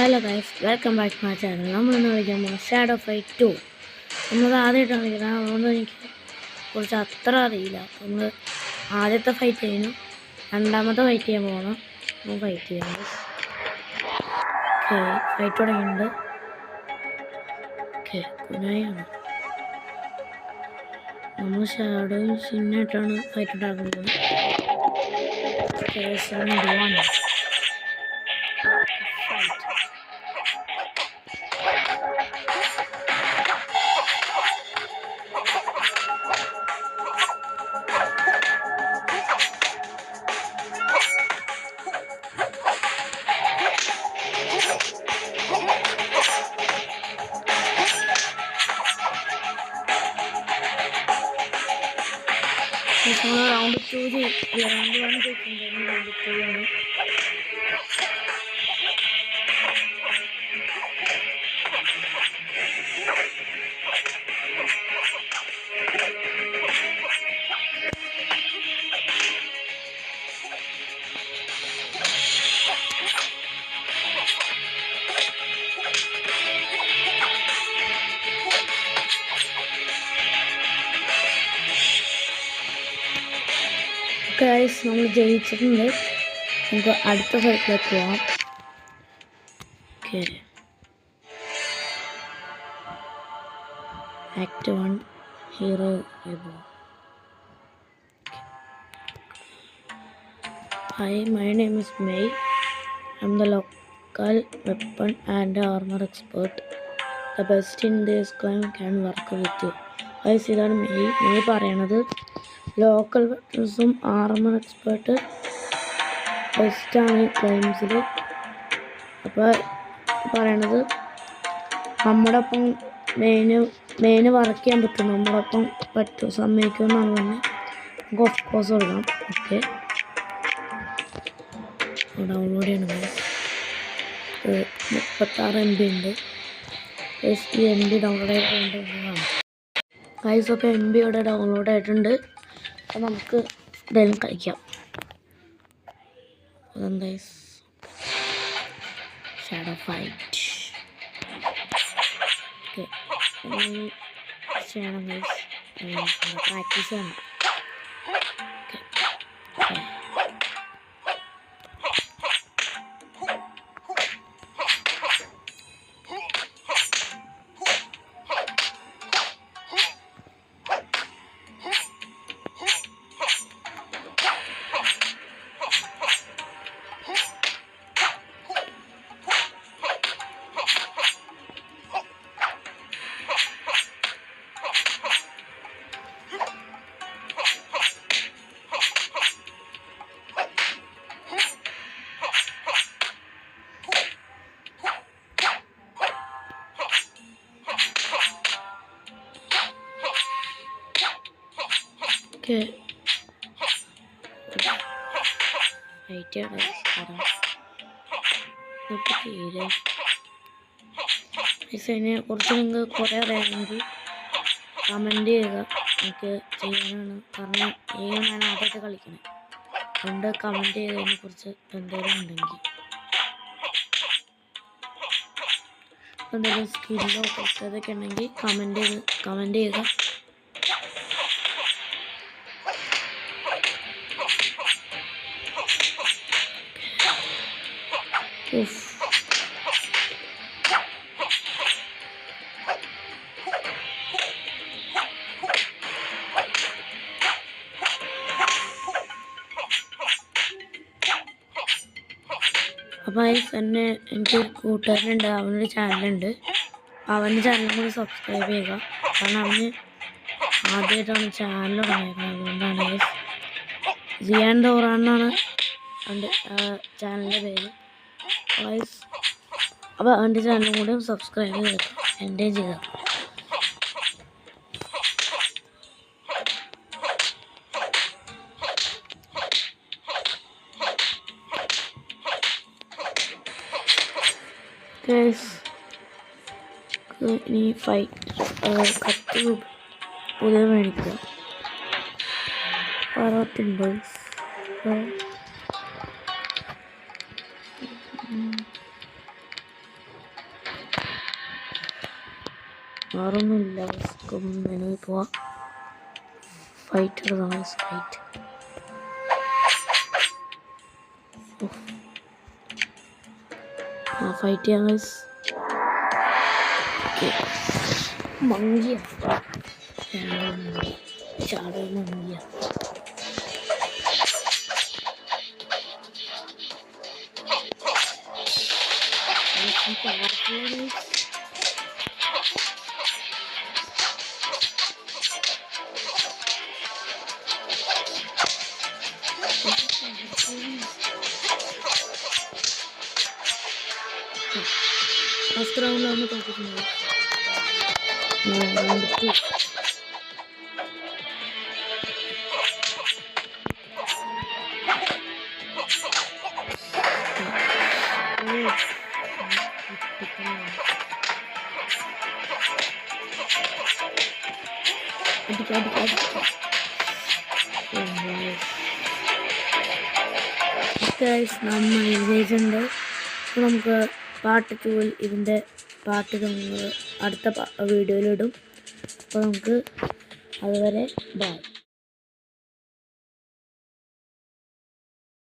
Hello guys, welcome back to my channel. നമ്മളിന്ന് കളിക്കുമ്പോൾ shadow fight 2. നമ്മൾ ആദ്യമായിട്ടാണ് കളിക്കുന്നത്, അതുകൊണ്ട് എനിക്ക് കുറിച്ച് അത്ര അറിയില്ല. നമ്മൾ ആദ്യത്തെ ഫൈറ്റ് ചെയ്യുന്നു, രണ്ടാമത്തെ ഫൈറ്റ് ചെയ്യാൻ പോകണം. നമ്മൾ ഫൈറ്റ് ചെയ്യാം. ഓക്കെ, ഫൈറ്റ് തുടങ്ങിയിട്ടുണ്ട്. ഓക്കെ, കുനായാണ്. നമ്മൾ ഷാഡോയും ഷിന്നായിട്ടാണ് ഫൈറ്റ് ഉണ്ടാക്കുന്നത്. ഓക്കെ, round 2 round 1 ചെയ്തിട്ടുണ്ടായിരുന്നു. round 2 ആണ്. ഗൈസ്, നമ്മൾ ജയിച്ചിട്ടുണ്ട്. നമുക്ക് അടുത്ത ഫൈറ്റിലേക്ക് പോവാം. Okay, act 1 hero above. Hi, my name is May. I'm the local weapon and armor expert. The best in this claim can work with you. Guys, ഇതാണ് മെയ് പറയണത്. Local വെപ്പൺസും ആർമർ എക്സ്പേർട്ട് ബെസ്റ്റാണ് ക്ലൈംസിൽ. അപ്പോൾ പറയണത് നമ്മുടെ ഒപ്പം മെയിന് വർക്ക് ചെയ്യാൻ പറ്റും, നമ്മുടെ ഒപ്പം പറ്റും, സമ്മതിക്കുമെന്നാണ് പറഞ്ഞത്. നമുക്ക് ഓഫ് കോഴ്സ് കൊടുക്കാം. ഓക്കെ, ഡൗൺലോഡ് ചെയ്യണം. 36 MB ഉണ്ട്. ഈ MB ഡൗൺലോഡ് ആയിട്ടുണ്ട്. ഗൈസ്, അപ്പോൾ MB ഇവിടെ ഡൗൺലോഡ് ആയിട്ടുണ്ട്. അപ്പോൾ നമുക്ക് എന്തായാലും കളിക്കാം. അതെന്താ ഷാഡോ ഫൈറ്റ്. ഓക്കെ, ചെയ്യണം ഗൈസ്, പ്രാക്ടീസ് ചെയ്യണം. ഓക്കെ, ഇതിനെ കുറിച്ച് നിങ്ങൾക്ക് കുറേ അറിയാമെങ്കിൽ കമൻറ്റ് ചെയ്യുക. എനിക്ക് ചെയ്യാനാണ്, കാരണം ഞാൻ ആദ്യമായിട്ട് കളിക്കണേ. അതുകൊണ്ട് കമൻറ്റ് ചെയ്തതിനെ കുറിച്ച് എന്തെങ്കിലും ഉണ്ടെങ്കിൽ, എന്തെങ്കിലും സ്കില്ലോ പ്രത്യേകതയൊക്കെ ഉണ്ടെങ്കിൽ കമൻറ്റ് ചെയ്യുക. അപ്പോൾ എന്നെ എനിക്കൊരു കൂട്ടുകാരനുണ്ട്, അവനൊരു ചാനലുണ്ട്. അവൻ്റെ ചാനലും കൂടി സബ്സ്ക്രൈബ് ചെയ്യുക. കാരണം അവന് ആദ്യമായിട്ടാണ് ചാനൽ തുടങ്ങിയത്. അതുകൊണ്ടാണ് സിയാൻ ദോറാന്നാണ് അവൻ്റെ ചാനലിൻ്റെ പേര്. അപ്പോൾ അവൻ്റെ ചാനലും കൂടി സബ്സ്ക്രൈബ് ചെയ്തേക്കാം, എൻ്റെയും ചെയ്യുക. ഇനി കത്തി പുതിയ മേടിക്കുക. 60 വേറൊന്നുമില്ല. മെനു പോവാം. ഫൈറ്റ് എടുക്കാം. ഫൈറ്റ് ഫൈറ്റ് ചെയ്യാൻ മങ്കിയ ചാട മങ്കിയ ഫസ്റ്റ് റൗണ്ടിലാണ് തോന്നിക്കുന്നത്. റൗണ്ട് 2 നമ്മൾ വിജയിച്ചിട്ടുണ്ട്. അപ്പോൾ നമുക്ക് പാർട്ട് 2 ഇതിൻ്റെ പാർട്ട് നമ്മൾ അടുത്ത വീഡിയോയിലിടും. അപ്പോൾ നമുക്ക് അതുവരെ ബൈ.